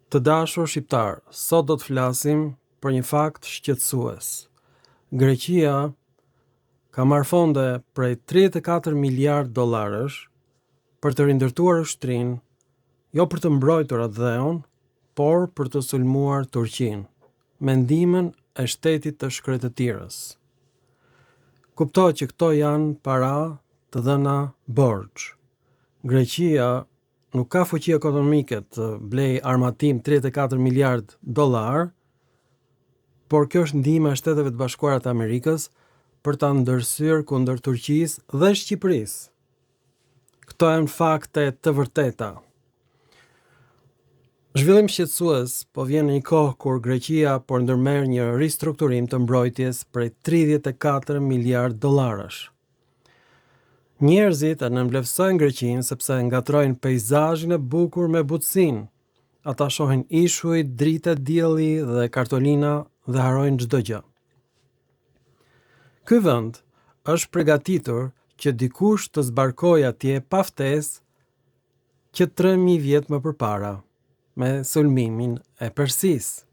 Të dashur shqiptar, sot do të flasim për një fakt shqetësues. Greqia ka marrë fonde prej 34 miliard dollarësh për të rindërtuar ushtrinë, jo për të mbrojtur atë dheun, por për të sulmuar Turqinë, me ndihmën e shtetit të Shkretëtirës. Kuptoj që këto janë para të dhëna borxh. Greqia nuk ka fuqi ekonomike të blej armatim 34 miliard dollar, por kjo është ndihma e Shteteve të Bashkuara të Amerikës për ta ndërsyer kundër Turqisë dhe Shqipërisë. Këto janë fakte të vërteta. Zhvillim shqetësues po vjen në një kohë kur Greqia po ndërmerr një ristrukturim të mbrojtjes prej 34 miliard dollarësh. Njerëzit e nënvlerësojnë Greqinë sepse ngatrojnë peizazhin e bukur me butësinë. Ata shohin ishuj, dritë, dielli dhe kartolina dhe harojnë çdo gjë. Ky vend është përgatitur që dikush të zbarkojë atje pa ftesë që 3000 vjet më përpara, me sulmimin e Persisë.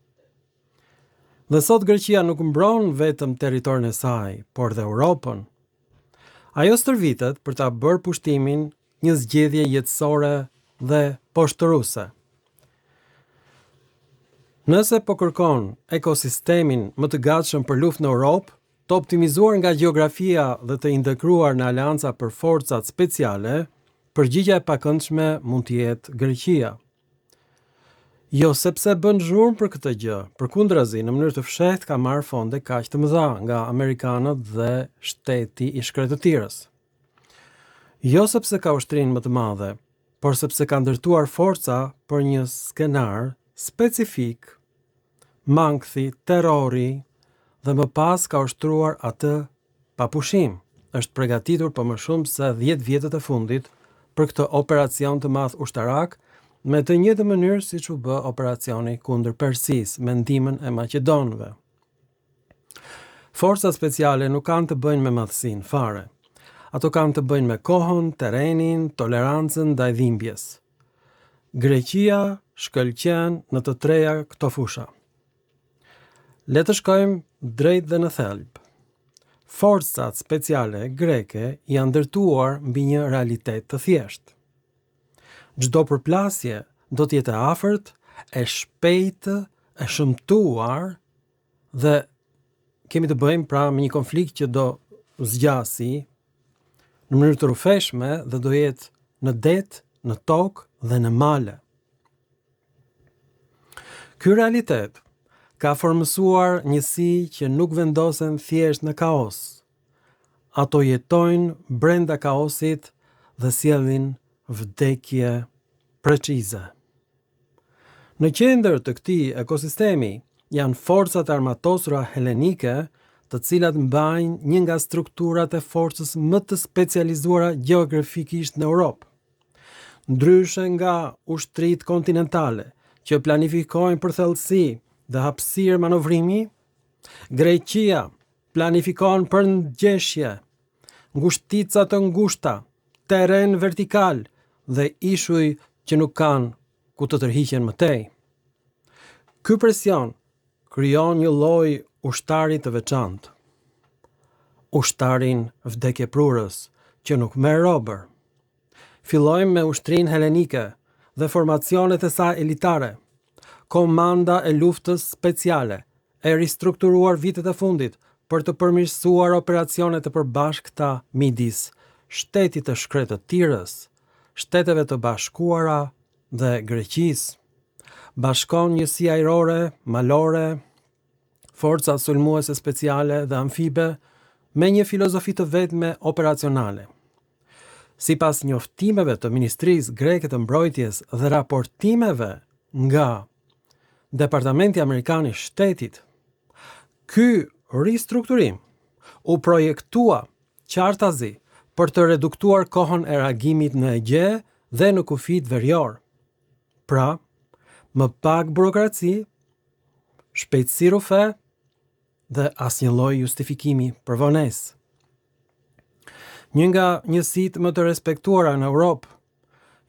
Dhe sot Greqia nuk mbron vetëm territorin e saj, por dhe Europën. Ajo stërvitet për ta bërë pushtimin një zgjedhje jetësore dhe poshtëruese. Nëse po kërkon ekosistemin më të gatshëm për luftë në Europë, të optimizuar nga gjeografia dhe të integruar në aleanca për forcat speciale, përgjigjja e pakëndshme mund të jetë Greqia. Jo sepse bën zhurmë për këtë gjë, përkundrazi në mënyrë të fshehtë ka marrë fonde kaq të mëdha nga amerikanët dhe shteti i Shkretëtirës. Jo sepse ka ushtrinë më të madhe, por sepse ka ndërtuar forca për një skenar specifik, mangthi, terrori dhe më pas ka ushtruar atë pa pushim. Është përgatitur për më shumë se 10 vjetët e fundit për këtë operacion të madh ushtarak, me të njëjtë mënyrë siç u bë operacioni kundër Persisë me ndihmën e maqedonëve. Forcat speciale nuk kanë të bëjnë me madhsinë fare. Ato kanë të bëjnë me kohën, terrenin, tolerancën ndaj dhimbjes. Greqia shkëlqen në të treja këto fusha. Le të shkojmë drejt dhe në thelb. Forcat speciale greke janë ndërtuar mbi një realitet të thjeshtë. Çdo përplasje do të jetë e afërt, e shpejtë, e shëmtuar dhe kemi të bëjmë pra me një konflikt që do zgjasi në mënyrë të rrufeshme dhe do jetë në det, në tokë dhe në male. Ky realitet ka formësuar njësi që nuk vendosen thjesht në kaos. Ato jetojnë brenda kaosit dhe sjellin vdekje precize. Në qendër të këtij ekosistemi janë forcat armatosura helenike, të cilat mbajnë një nga strukturat e forcës më të specializuara gjeografikisht në Europë. Ndryshe nga ushtritë kontinentale, që planifikojnë për thellësi dhe hapësirë manovrimi, Greqia planifikon për ndjeshje, ngushtica të ngushta, terren vertikal dhe ishuj që nuk kanë ku të tërhiqen mëtej. Ky presion krijon një lloj ushtari të veçantë. Ushtarin vdekjeprurës që nuk merr robër. Fillojmë me ushtrinë helenike dhe formacionet e saj elitare. Komanda e luftës speciale e ristrukturuar vitet e fundit për të përmirësuar operacionet e përbashkëta midis shtetit të Shkretëtirës, Shteteve të Bashkuara dhe Greqisë. Bashkon njësi ajrore, malore, forca sulmuese speciale dhe amfibe me një filozofi të vetme operacionale. Sipas njoftimeve të Ministrisë Greke të Mbrojtjes dhe raportimeve nga Departamenti Amerikan i Shtetit, ky ristrukturim u projektua qartazi për të reduktuar kohën e reagimit në Egje dhe në kufit verior. Pra, më pak burokraci, shpejtësi rrufe dhe asnjë lloj justifikimi për vonesë. Një nga njësitë më të respektuara në Europë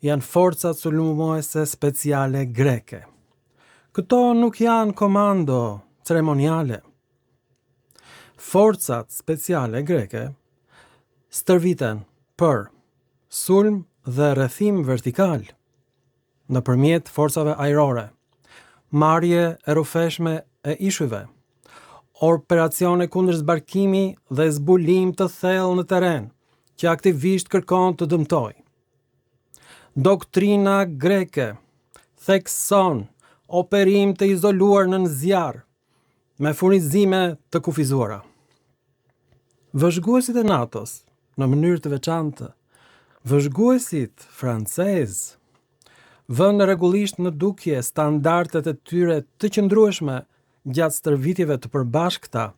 janë forcat sulmuese speciale greke. Këto nuk janë komando ceremoniale. Forcat speciale greke stërviten për sulm dhe rrethim vertikal nëpërmjet forcave ajrore, marrje e rrufeshme e ishujve, operacione kundër zbarkimi dhe zbulim të thellë në terren, që aktivisht kërkon të dëmtoj. Doktrina greke thekson operim të izoluar në zjarr me furnizime të kufizuara. Vëzhguesit e NATO-s, në mënyrë të veçantë, vëzhguesit francez, vënë rregullisht në dukje standardet e tyre të qëndrueshme gjatë stërvitjeve të përbashkëta,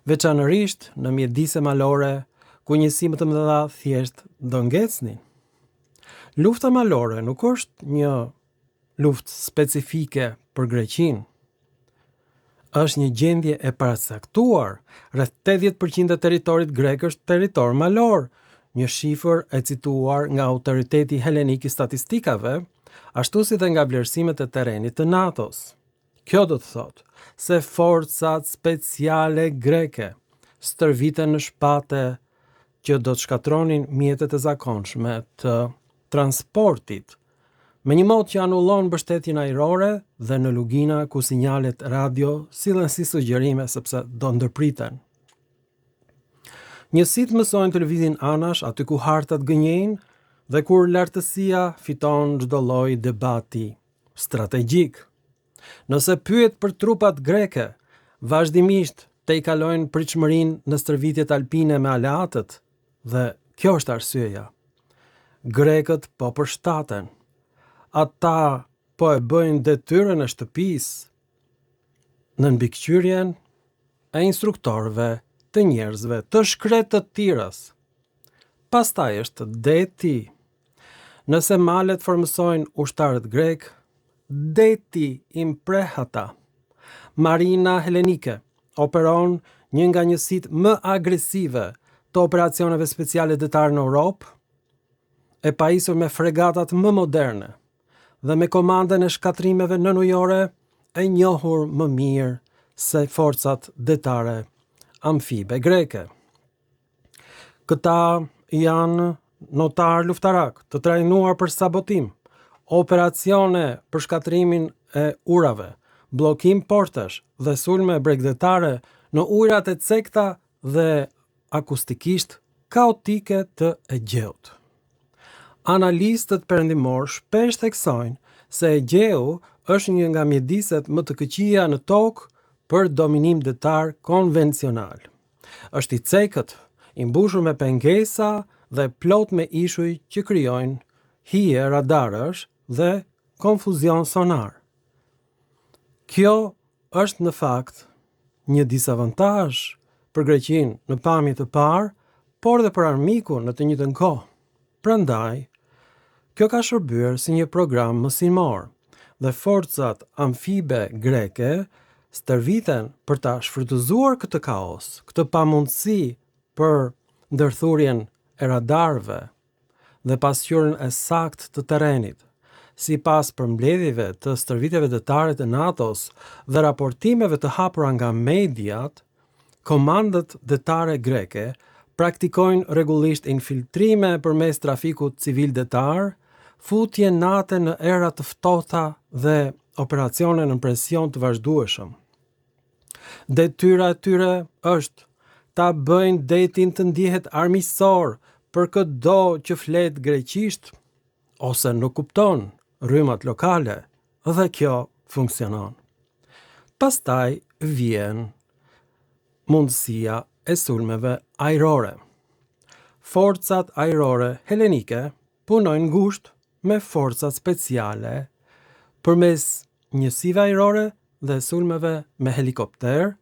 veçanërisht në mjedise malore, ku njësi më të mëdha thjesht do ngecnin. Lufta malore nuk është një luftë specifike për Greqinë. Është një gjendje e paracaktuar. Rreth 80% e territorit grek është territor malor, një shifër e cituar nga Autoriteti Helenik i Statistikave, ashtu si dhe nga vlerësimet e terrenit të NATO-s. Kjo do të thotë se forcat speciale greke stërviten në shpate që do të shkatronin mjetet e zakonshme të transportit, me një mod që anullon mbështetjen ajrore dhe në lugina ku sinjalet radio sillen si sugjerime sepse do ndërpriten. Njësit mësojnë të lëvizin anash aty ku hartat gënjejnë dhe kur lartësia fiton çdo lloj debati strategjik. Nëse pyet për trupat greke, vazhdimisht te i kalojnë pritshmërinë në stërvitjet alpine me aleatët, dhe kjo është arsyeja. Grekët po përshtaten. Ata po e bëjnë detyrën e shtëpisë në mbikëqyrjen e instruktorëve, të njerëzve, të shkretë të tirës. Pastaj është deti. Nëse malet formësojnë ushtarët grek, deti impreh ata. Marina helenike operon një nga njësitë më agresive të operacioneve speciale detare në Europë, e pajisur me fregatat më moderne dhe me komandën e shkatrimeve nënujore e njohur më mirë se forcat detare amfibe greke. Këta janë notar luftarak të trajnuar për sabotim, operacione për shkatrimin e urave, bllokim portash dhe sulme bregdetare në ujrat e cekta dhe akustikisht kaotike të Egjeut. Analistët perëndimor shpesh theksojnë se Egjeu është një nga mjediset më të këqija në tokë për dominim detar konvencional. Është i cekët, i mbushur me pengesa dhe plot me ishuj që krijojnë hije radarësh dhe konfuzion sonar. Kjo është në fakt një disavantazh për Greqinë në pamje të parë, por dhe për armikun në të njëjtën kohë. Prandaj, kjo ka shërbyer si një program mësimor dhe forcat amfibe greke stërviten për ta shfrytëzuar këtë kaos, këtë pamundësi për ndërthurjen e radarëve dhe pasqyrën e saktë të terrenit. Sipas përmbledhjeve të stërvitjeve detare të NATO-s dhe raportimeve të hapura nga mediat, komandët detare greke praktikojnë rregullisht infiltrime përmes trafikut civil detar, futje nate në era të ftohta dhe operacione në presion të vazhdueshëm. Detyra e tyre është ta bëjnë detin të ndihet armiqësor për çdo që flet greqisht ose nuk kupton rrymat lokale, dhe kjo funksionon. Pastaj vjen mundësia e sulmeve ajrore. Forcat ajrore helenike punojnë ngushtë me forcat speciale përmes njësive ajrore dhe sulmeve me helikopter,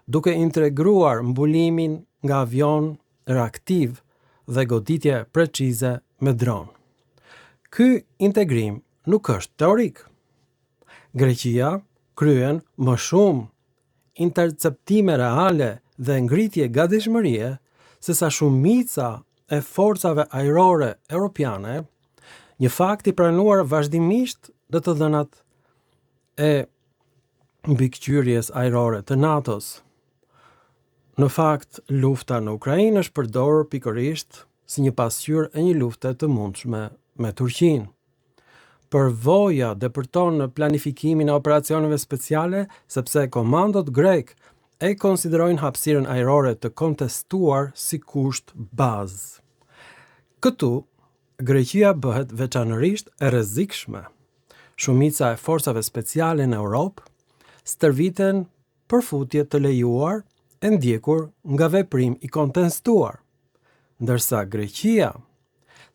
duke integruar mbulimin nga avion reaktiv dhe goditje precize me dron. Ky integrim nuk është teorik. Greqia kryen më shumë interceptime reale dhe ngritje gatishmërie se sa shumica e forcave ajrore europiane, një fakt i pranuar vazhdimisht në të dhënat e mbikëqyrjes ajrore të NATO-s. Në fakt, lufta në Ukrainë është përdorur pikërisht si një pasqyrë e një lufte të mundshme me Turqinë. Përvoja depërton në planifikimin e operacioneve speciale sepse komandot grek e konsiderojnë hapësirën ajrore të kontestuar si kusht bazë. Këtu, Greqia bëhet veçanërisht e rrezikshme. Shumica e forcave speciale në Europë stërviten për futje të lejuar e ndjekur nga veprim i kontestuar, ndërsa Greqia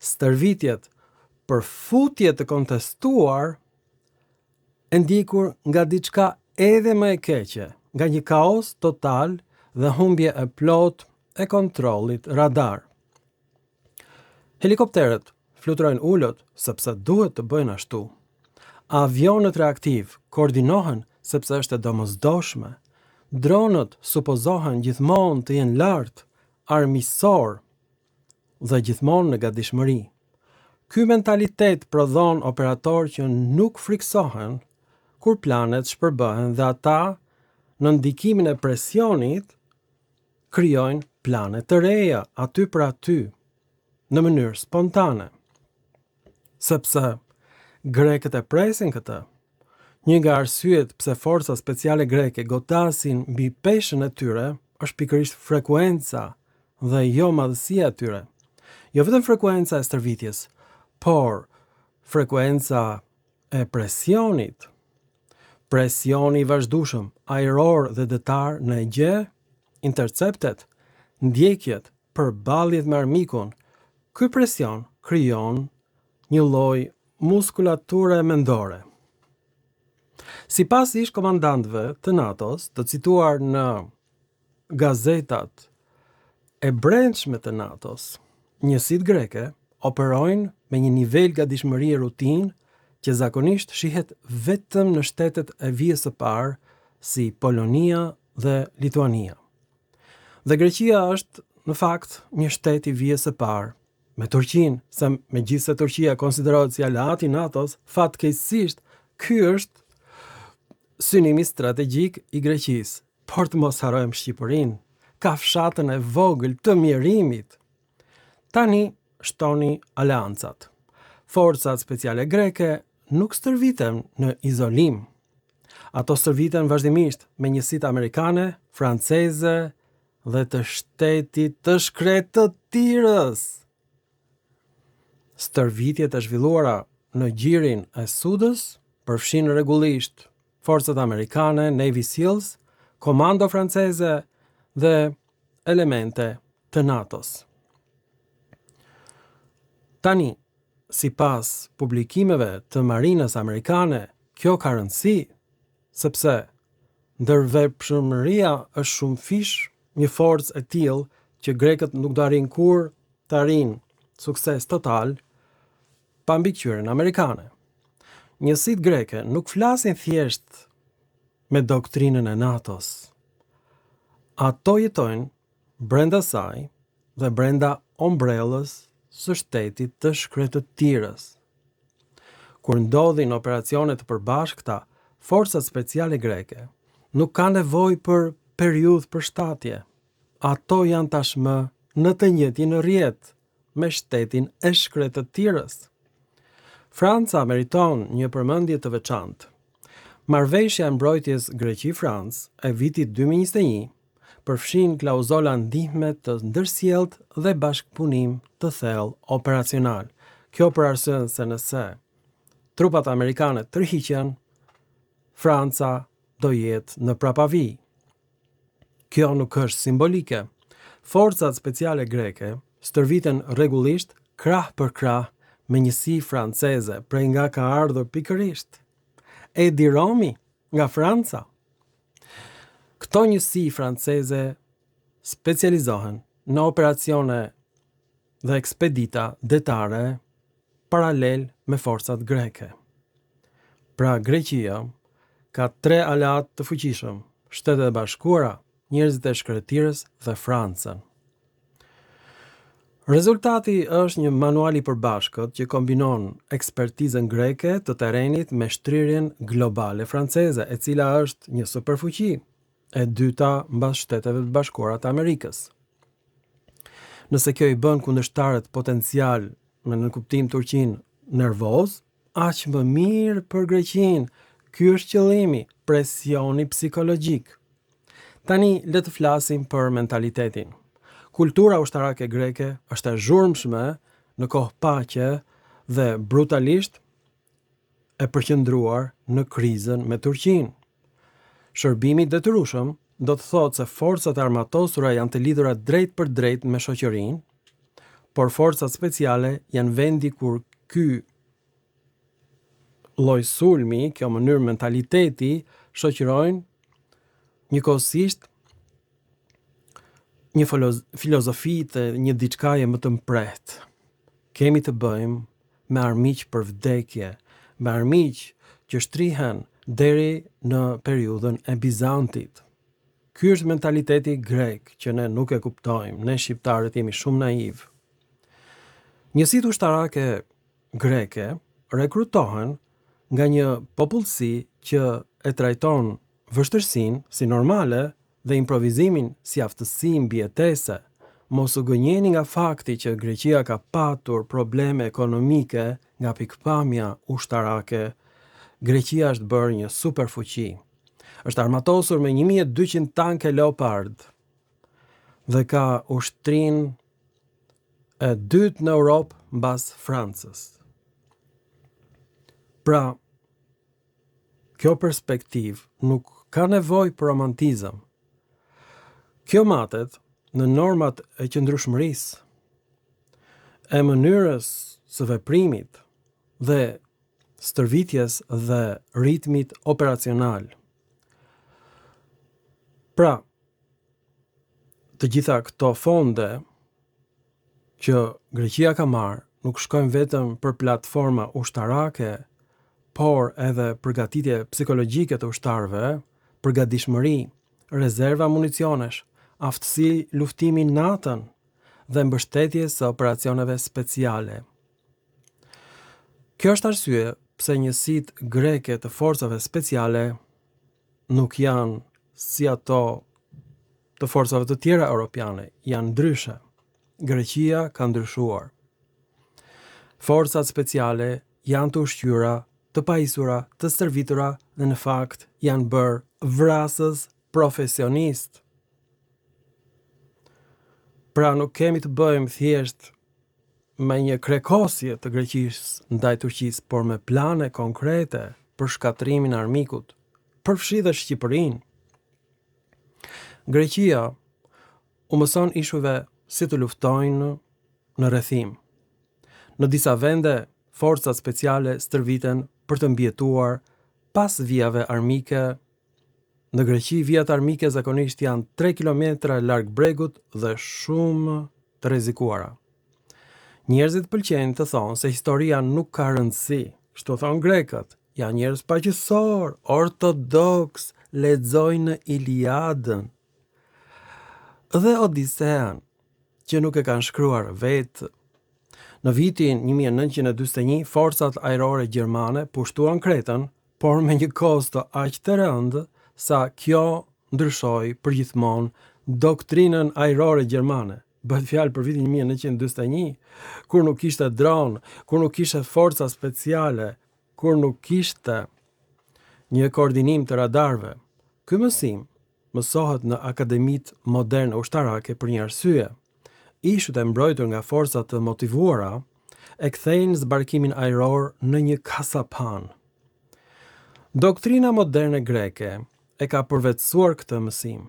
stërvitjet për futje të kontestuar e ndjekur nga diçka edhe më e keqe, nga një kaos total dhe humbje e plot e kontrollit radar. Helikopterët fluturojnë ulët sepse duhet të bëjnë ashtu. Avionët reaktiv koordinohen sepse është e domosdoshme. Dronët supozohen gjithmonë të jenë lart, armiqësor dhe gjithmonë në gatishmëri. Ky mentalitet prodhon operatorë që nuk friksohen kur planet shpërbëhen dhe ata, në ndikimin e presionit, krijojnë plane të reja aty për aty, në mënyrë spontane. Sepse grekët e presin këtë. Një nga arsyet pse forca speciale greke godasin mbi peshën e tyre është pikërisht frekuenca dhe jo madhësia e tyre. Jo vetëm frekuenca e stërvitjes, por frekuenca e presionit. Presioni i vazhdueshëm, ajror dhe detar në Egje, interceptet, ndjekjet, përballjet me armikun. Ky presion krijon një lloj muskulature mendore. Sipas ish komandantëve të NATO-s, të cituar në gazetat e brendshme të NATO-s, njësitë greke operojnë me një nivel gatishmërie rutinë që zakonisht shihet vetëm në shtetet e vijës së parë si Polonia dhe Lituania. Dhe Greqia është në fakt një shtet i vijës së parë me Turqinë, se megjithëse Turqia konsiderohet si aleat i NATO-s, fatkeqësisht ky është synimi strategjik i Greqisë. Por të mos harrojmë Shqipërinë, kafshatën e vogël të mjerimit. Tani shtoni aleancat. Forcat speciale greke nuk stërviten në izolim. Ato stërviten vazhdimisht me njësitë amerikane, franceze dhe të shtetit të shkretë të Tirës. Stërvitjet e zhvilluara në gjirin e Sudës përfshin rregullisht forcat amerikane, Navy Seals, komando franceze dhe elemente të NATO-s. Tani, sipas publikimeve të marinës amerikane, kjo ka rëndësi, sepse ndërvepshmëria është shumë fish një forcë e tillë që grekët nuk do arrin kur të arrin sukses total pa mbikëqyrjen amerikane. Njësitë greke nuk flasin thjesht me doktrinën e NATO-s. Ato jetojnë brenda saj dhe brenda ombrellës së shtetit të shkretë të Tirës. Kur ndodhin operacione të përbashkëta, forcat speciale greke nuk ka nevojë për periudhë përshtatje. Ato janë tashmë në të njëjtin rrjet me shtetin e shkretë të Tirës. Franca meriton një përmendje të veçantë. Marrëveshja e mbrojtjes Greqi-Francë e vitit 2021 përfshin klauzola ndihme të ndërsjelltë dhe bashkëpunim të thellë operacional. Kjo për arsyen se nëse trupat amerikane tërhiqen, Franca do jetë në prapavi. Kjo nuk është simbolike. Forcat speciale greke stërviten rregullisht krah për krah me njësi franceze, prej nga ka ardhur pikërisht Edi Romi nga Franca. Këto njësi franceze specializohen në operacione dhe ekspedita detare paralel me forcat greke. Pra Greqia ka 3 aleat të fuqishëm: Shtetet e Bashkuara, Njerëzit e Shkretirës dhe Francën. Rezultati është një manual i përbashkët që kombinon ekspertizën greke të terrenit me shtrirjen globale franceze, e cila është një superfuqi, e dyta mbas Shteteve të Bashkuara të Amerikës. Nëse kjo i bën kundërshtarët potencial, me në kuptim Turqinë, nervoz, aq më mirë për Greqinë. Ky është qëllimi, presioni psikologjik. Tani le të flasim për mentalitetin. Kultura ushtarake greke është e zhurmshme në kohë paqe dhe brutalisht e përqendruar në krizën me Turqinë. Shërbimi i detyrueshëm do të thotë se forcat e armatosura janë të lidhura drejt për drejt me shoqërinë, por forcat speciale janë vendi kur ky lloj sulmi, kjo mënyrë mentaliteti, shoqërojnë njëkohësisht një filozofi të një diçkaje më të mprehtë. Kemi të bëjmë me armiq për vdekje, me armiq që shtrihen deri në periudhën e Bizantit. Ky është mentaliteti grek që ne nuk e kuptojmë, ne shqiptarët jemi shumë naiv. Njësitë ushtarake greke rekrutohen nga një popullsi që e trajton vështirësinë si normale dhe improvizimin si aftësi mbijetese. Mos u gënjeni nga fakti që Greqia ka patur probleme ekonomike nga pikpamja ushtarake. Greqia është bërë një superfuqi. Është armatosur me 1200 tanke Leopard dhe ka ushtrinë e dytë në Europë mbas Francës. Pra, kjo perspektiv nuk ka nevojë për romantizëm. Kjo matet në normat e qëndrueshmërisë, e mënyrës së veprimit dhe stërvitjes dhe ritmit operacional. Pra, të gjitha këto fonde që Greqia ka marrë nuk shkojnë vetëm për platforma ushtarake, por edhe përgatitje psikologjike të ushtarëve, përgatishmëri, rezerva municionesh, aftësi luftimi natën dhe mbështetje së operacioneve speciale. Kjo është arsye pse njësitë greke të forcave speciale nuk janë si ato të forcave të tjera europiane, janë ndryshe. Greqia ka ndryshuar. Forcat speciale janë të ushqyera, të pajisura, të stërvitura dhe në fakt janë bërë vrasës profesionist. Pra nuk kemi të bëjmë thjesht me një krekosje të Greqisë ndaj Turqisë, por me plane konkrete për shkatrimin e armikut, përfshi dhe Shqipërinë. Greqia u mëson ishujve si të luftojnë në rrethim. Në disa vende, forcat speciale stërviten për të mbijetuar pas vijave armike. Në Greqi, vijat armike zakonisht janë 3 kilometra larg bregut dhe shumë të rrezikuara. Njerëzit pëlqejnë të thonë se historia nuk ka rëndësi, kështu thonë grekët, janë njerëz paqësor, ortodoks, lexojnë në Iliadën dhe Odisean, që nuk e kanë shkruar vetë. Në vitin 1941, forcat ajrore gjermane pushtuan Kretën, por me një kosto aq të rëndë sa kjo ndryshoi përgjithmonë doktrinën ajrore gjermane. Bëhet fjalë për vitin 1941, kur nuk kishte dron, kur nuk kishte forca speciale, kur nuk kishte një koordinim të radarëve. Ky mësim mësohet në akademitë moderne ushtarake për një arsye. Ishut e mbrojtur nga forcat të motivuara e kthejnë zbarkimin ajror në një kasapan. Doktrina moderne greke e ka përvetësuar këtë mësim.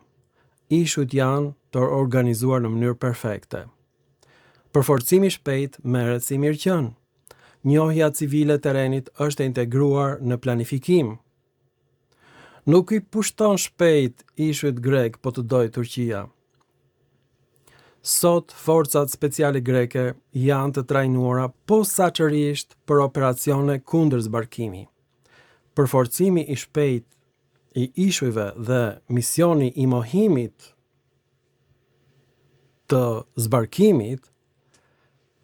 Ishut janë të organizuar në mënyrë perfekte. Përforcimi shpejt merret si mirëqen. Njohja civile e terrenit është e integruar në planifikim. Nuk i pushton shpejt ishut grek, po të dojë Turqia. Sot, forcat speciale greke janë të trajnuara posaçërisht për operacione kundër zbarkimi. Përforcimi i shpejt i ishujve dhe misioni i mohimit të zbarkimit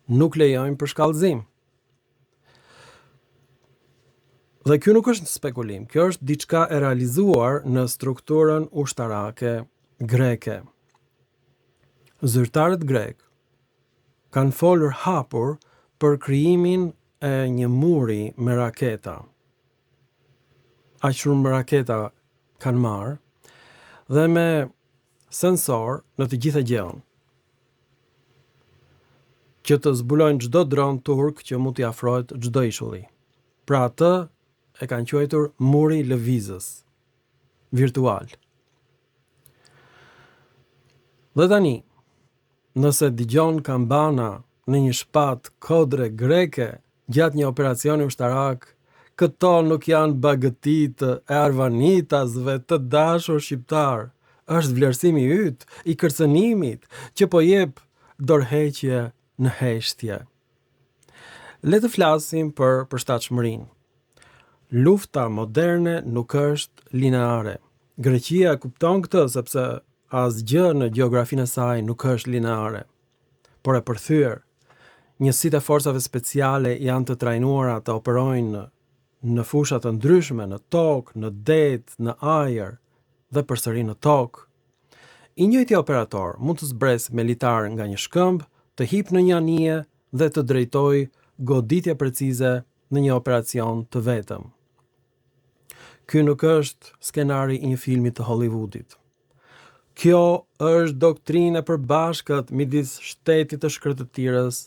nuk lejojnë për shkallëzim. Dhe kjo nuk është spekulim, kjo është diçka e realizuar në strukturën ushtarake greke. Zyrtarët grek kanë folur hapur për krijimin e një muri me raketa. Aq shumë raketa kanë marrë dhe me sensor në të gjitha gjeon, që të zbulojnë çdo dron turk që mund t'i afrohet çdo ishulli. Pra atë e kanë quajtur muri lëvizës virtual. Dhe tani, nëse dëgjon kambana në një shpat kodre greke gjatë një operacioni ushtarak, këto nuk janë bagëtitë e arvanitasve të dashur shqiptar. Është vlerësimi yt i kërcënimit që po jep dorëheqje në heshtje. Le të flasim për përshtatshmërinë. Lufta moderne nuk është lineare. Greqia kupton këtë sepse asgjë në gjeografinë e saj nuk është lineare, por e përthyer. Njësitë e forcave speciale janë të trajnuara të operojnë në fusha të ndryshme, në tokë, në det, në ajër dhe përsëri në tokë. I njëjti operator mund të zbresë me litar nga një shkëmb, të hip në një anije dhe të drejtojë goditje precize në një operacion të vetëm. Ky nuk është skenari i një filmi të Hollywoodit. Kjo është doktrinë e përbashkët midis shtetit të shkretëtirës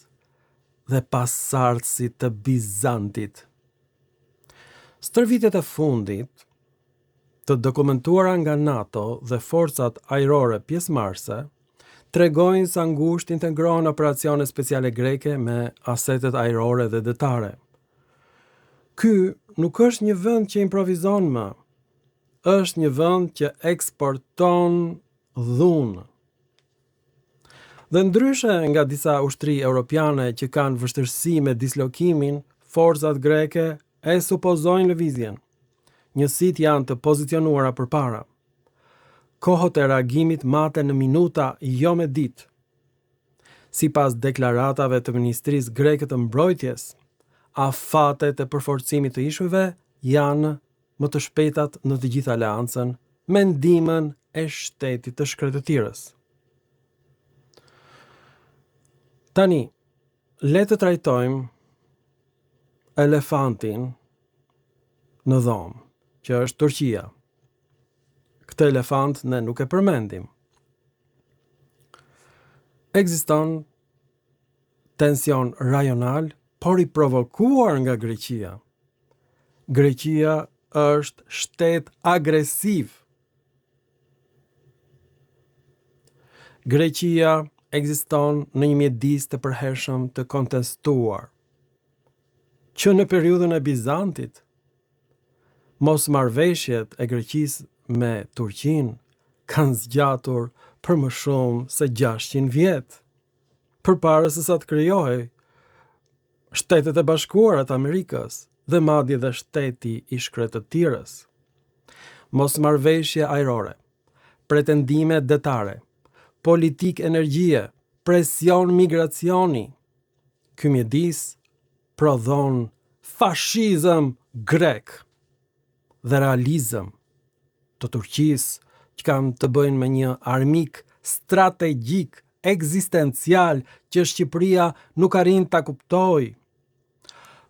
dhe pasardhësit të Bizantit. Stërvitjet e fundit të dokumentuara nga NATO dhe forcat ajrore pjesëmarrëse tregojnë sa ngushtë integrohen operacione speciale greke me asetet ajrore dhe detare. Ky nuk është një vend që improvizon më, është një vend që eksporton dhunë. Dhe ndryshe nga disa ushtri europiane që kanë vështirësi me dislokimin, forcat greke e supozojnë lëvizjen. Njësitë janë të pozicionuara përpara. Kohët e reagimit maten në minuta, jo me ditë. Sipas deklaratave të Ministrisë Greke të Mbrojtjes, afatet e përforcimit të ishujve janë më të shpejtat në të gjithë aleancën me ndihmën e shtetit të shkretëtirës. Tani, le të trajtojmë elefantin në dhomë, që është Turqia. Këtë elefant ne nuk e përmendim. Ekziston tension rajonal, por i provokuar nga Greqia. Greqia është shtet agresiv. Greqia ekziston në një mjedis të përhershëm të kontestuar, që në periudhën e Bizantit, mosmarrveshjet e Greqisë me Turqinë kanë zgjatur për më shumë se 600 vjet, përpara se sa të krijohej Shtetet e Bashkuara të Amerikës dhe madje dhe shteti i shkretëtirës. Mosmarrveshje ajrore, pretendime detare, politik energjie, presion migracioni. Ky mjedis prodhon fashizëm grek dhe realizëm të Turqisë që kanë të bëjnë me një armik strategjik, ekzistencial që Shqipëria nuk arrin ta kuptojë.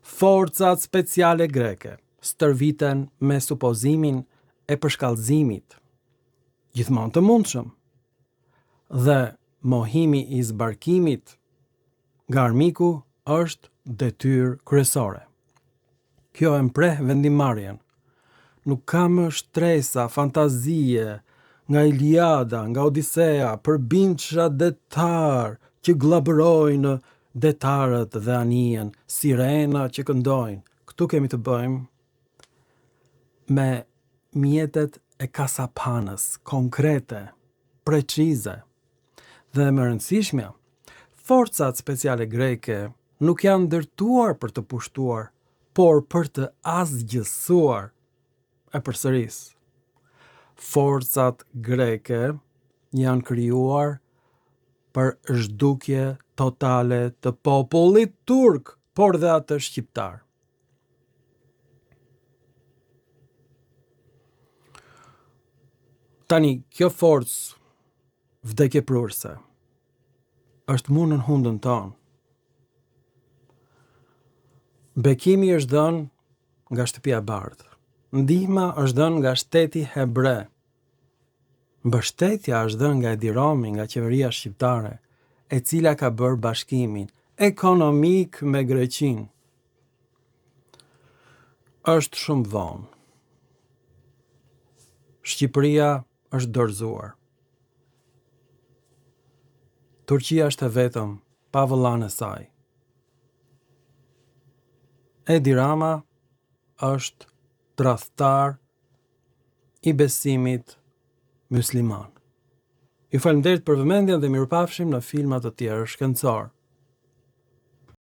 Forcat speciale greke stërviten me supozimin e përshkallëzimit, gjithmonë të mundshëm, dhe mohimi i zbarkimit nga armiku është detyrë kryesore. Kjo e mpreh vendimmarrjen. Nuk ka më shtresa, fantazie, nga Iliada, nga Odisea, përbindshra detar që glabërojnë detarët dhe anijen, sirena që këndojnë. Këtu kemi të bëjmë me mjetet e kasapanës, konkrete, precize. Dhe më rëndësishmja, forcat speciale greke nuk janë ndërtuar për të pushtuar, por për të asgjësuar. E përsëris, forcat greke janë krijuar për zhdukje totale të popullit turk, por dhe atë shqiptar. Tani, kjo forcë vdekjeprurse është mu në hundën tonë. Bekimi është dhënë nga shtëpia e bardhë. Ndihma është dhënë nga shteti hebre. Mbështetja është dhënë nga Edi Rami, nga qeveria shqiptare, e cila ka bërë bashkimin ekonomik me Greqinë. Është shumë vonë. Shqipëria është dorëzuar. Turqia është e vetëm pa vëllain e saj. Edi Rama është tradhtar i besimit musliman. Ju falenderoj për vëmendjen dhe mirupafshim në filma të tjerë shkencor.